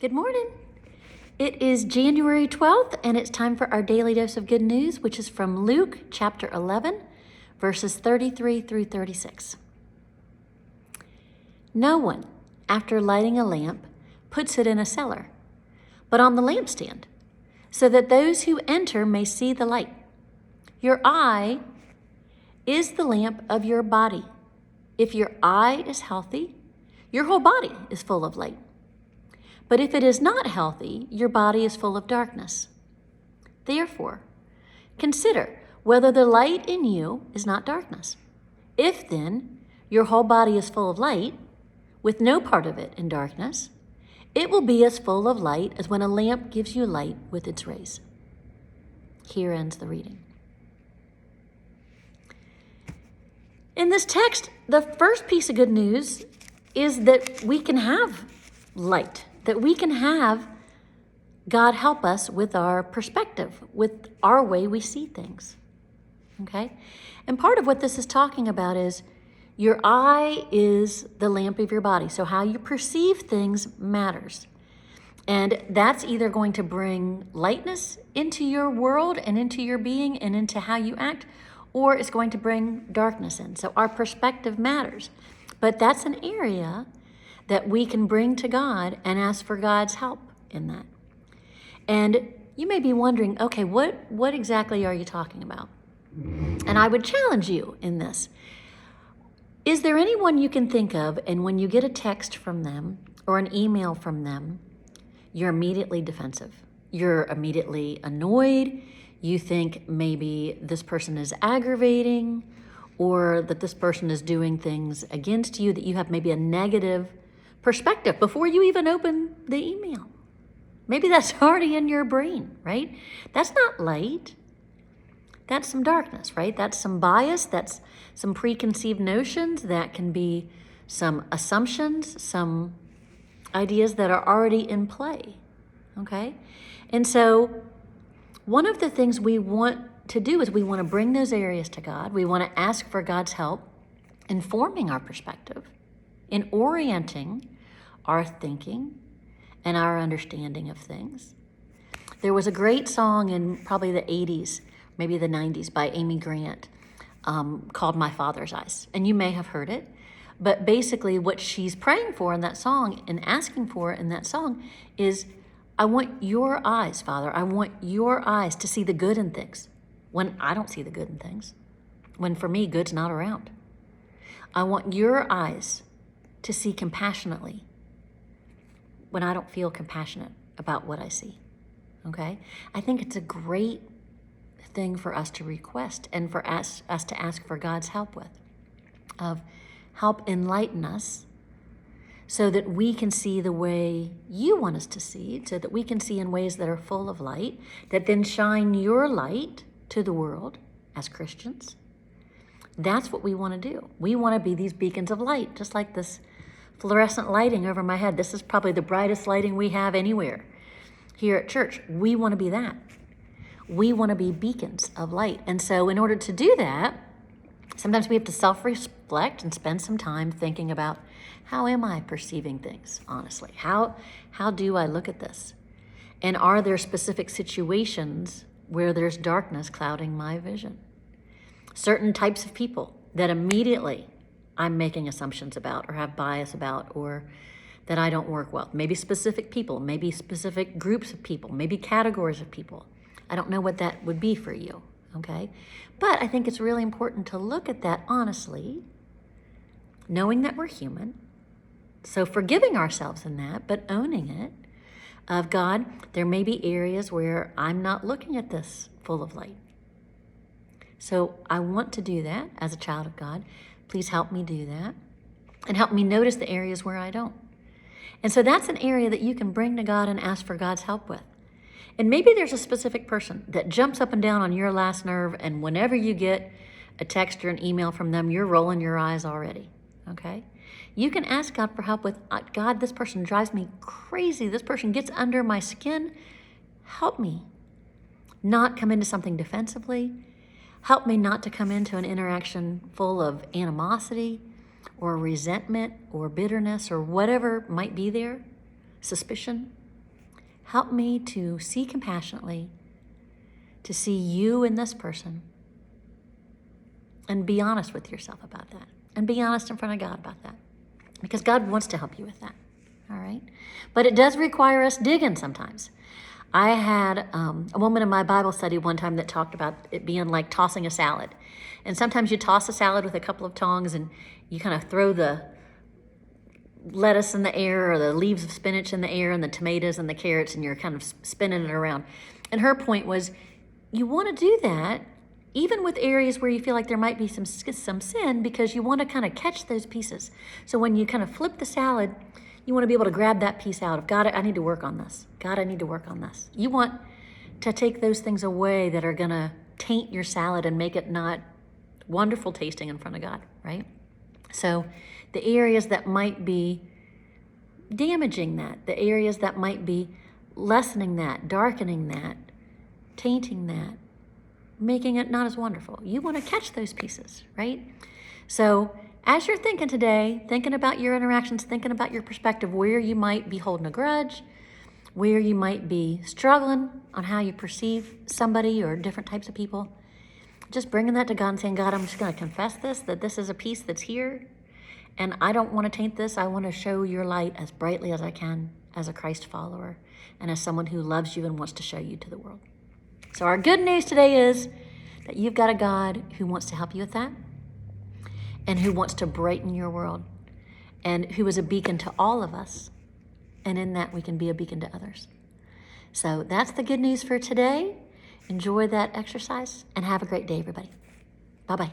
Good morning. It is January 12th, and it's time for our daily dose of good news, which is from Luke chapter 11, verses 33 through 36. No one, after lighting a lamp, puts it in a cellar, but on the lampstand, so that those who enter may see the light. Your eye is the lamp of your body. If your eye is healthy, your whole body is full of light. But if it is not healthy, your body is full of darkness. Therefore, consider whether the light in you is not darkness. If then your whole body is full of light, with no part of it in darkness, it will be as full of light as when a lamp gives you light with its rays. Here ends the reading. In this text, the first piece of good news is that we can have light, that we can have God help us with our perspective, with our way we see things, okay? And part of what this is talking about is your eye is the lamp of your body. So how you perceive things matters. And that's either going to bring lightness into your world and into your being and into how you act, or it's going to bring darkness in. So our perspective matters. But that's an area that we can bring to God and ask for God's help in that. And you may be wondering, okay, what exactly are you talking about? And I would challenge you in this. Is there anyone you can think of, and when you get a text from them or an email from them, you're immediately defensive? You're immediately annoyed. You think maybe this person is aggravating, or that this person is doing things against you, that you have maybe a negative perspective before you even open the email. Maybe that's already in your brain, right? That's not light. That's some darkness, right? That's some bias. That's some preconceived notions. That can be some assumptions, some ideas that are already in play, okay? And so one of the things we want to do is we want to bring those areas to God. We want to ask for God's help in forming our perspective, in orienting our thinking and our understanding of things. There was a great song in probably the 80s, maybe the 90s, by Amy Grant called My Father's Eyes. And you may have heard it. But basically what she's praying for in that song and asking for in that song is, I want your eyes, Father. I want your eyes to see the good in things when I don't see the good in things, when for me, good's not around. I want your eyes to see compassionately when I don't feel compassionate about what I see, okay? I think it's a great thing for us to request and for us to ask for God's help with, of help enlighten us so that we can see the way you want us to see, so that we can see in ways that are full of light, that then shine your light to the world as Christians. That's what we want to do. We want to be these beacons of light, just like this fluorescent lighting over my head. This is probably the brightest lighting we have anywhere here at church. We want to be that. We want to be beacons of light. And so in order to do that, sometimes we have to self-reflect and spend some time thinking about, how am I perceiving things, honestly? How do I look at this? And are there specific situations where there's darkness clouding my vision? Certain types of people that immediately I'm making assumptions about or have bias about, or that I don't work well. Maybe specific people, maybe specific groups of people, maybe categories of people. I don't know what that would be for you, okay? But I think it's really important to look at that honestly, knowing that we're human. So forgiving ourselves in that, but owning it, of God, there may be areas where I'm not looking at this full of light. So I want to do that as a child of God. Please help me do that and help me notice the areas where I don't. And so that's an area that you can bring to God and ask for God's help with. And maybe there's a specific person that jumps up and down on your last nerve, and whenever you get a text or an email from them, you're rolling your eyes already, okay? You can ask God for help with, God, this person drives me crazy. This person gets under my skin. Help me not come into something defensively. Help me not to come into an interaction full of animosity or resentment or bitterness or whatever might be there, suspicion. Help me to see compassionately, to see you in this person, and be honest with yourself about that. And be honest in front of God about that. Because God wants to help you with that. All right? But it does require us digging sometimes. I had a woman in my Bible study one time that talked about it being like tossing a salad. And sometimes you toss a salad with a couple of tongs and you kind of throw the lettuce in the air or the leaves of spinach in the air and the tomatoes and the carrots, and you're kind of spinning it around. And her point was, you want to do that even with areas where you feel like there might be some sin, because you want to kind of catch those pieces. So when you kind of flip the salad, you want to be able to grab that piece out of, God, I need to work on this. God, I need to work on this. You want to take those things away that are going to taint your salad and make it not wonderful tasting in front of God, right? So the areas that might be damaging that, the areas that might be lessening that, darkening that, tainting that, making it not as wonderful. You want to catch those pieces, right? So as you're thinking today, thinking about your interactions, thinking about your perspective, where you might be holding a grudge, where you might be struggling on how you perceive somebody or different types of people, just bringing that to God and saying, God, I'm just going to confess this, that this is a piece that's here, and I don't want to taint this. I want to show your light as brightly as I can as a Christ follower and as someone who loves you and wants to show you to the world. So our good news today is that you've got a God who wants to help you with that and who wants to brighten your world and who is a beacon to all of us. And in that, we can be a beacon to others. So that's the good news for today. Enjoy that exercise and have a great day, everybody. Bye-bye.